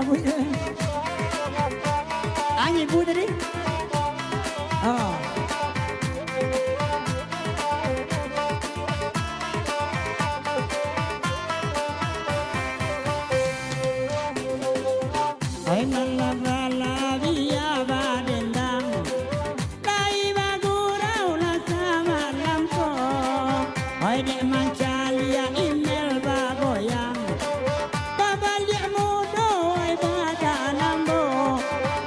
labu itu. Angin bu tadi. Oh. Ay nalala via badendang. Dai bagurau na sama lampo. Ay de mancalia email bagoyang. Babalik mudo ay badalambo.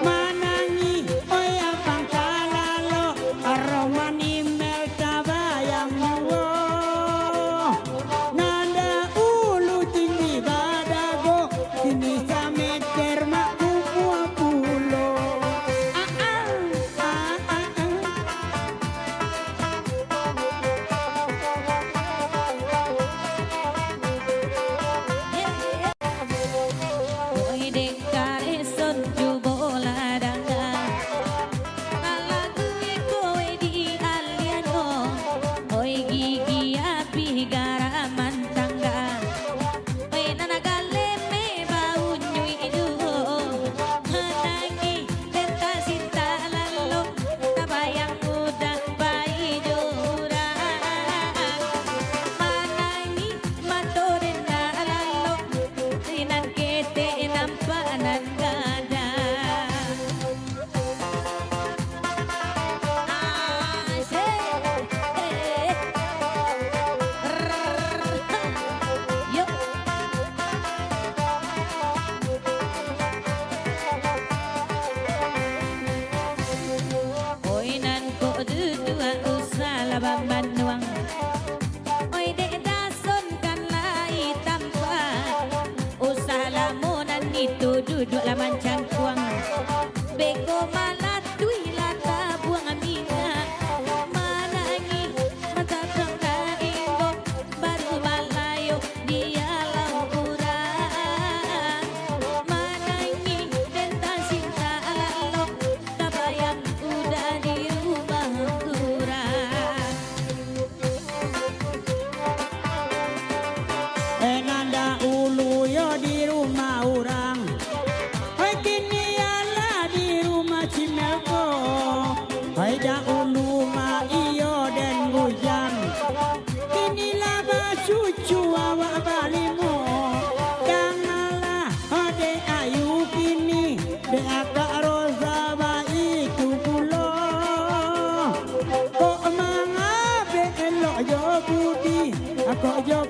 Manangi ay abang kalalo. Aroman email tabayang muwo. Nanda ulu tinggi badago. Kini samet kerma kupu pulo. Oi dekare sonju bola danga Nalagu kowe di aliano Oi gigi api garaman tangga Oi nanagale me bau nyui duo Hanangi tenta sinta lalo Tabayang udah bayi jurang Manangi matorin na lalo Sinan kete nampanan gada Yuk Oi nan ko dudua usah labang banuang Oi dek dason kan lai tanpa Usah lamunan itu duduk laman cangkuang Bego malah dui lata buang minyak Manangi mata tengah inggo Baru malayo dia lauran Manangi denta cinta lalok Tabayang udah di rumah kurang Nanda ulu yo di rumah orang. Hai kini ala di rumah Cimelko. Hai ulu ma iyo dan gujang. Kini laba cucu awak balimo. Janganlah ade ayu kini de agak roza itu pulo. Kok mangabe elok yo budi. Aku yo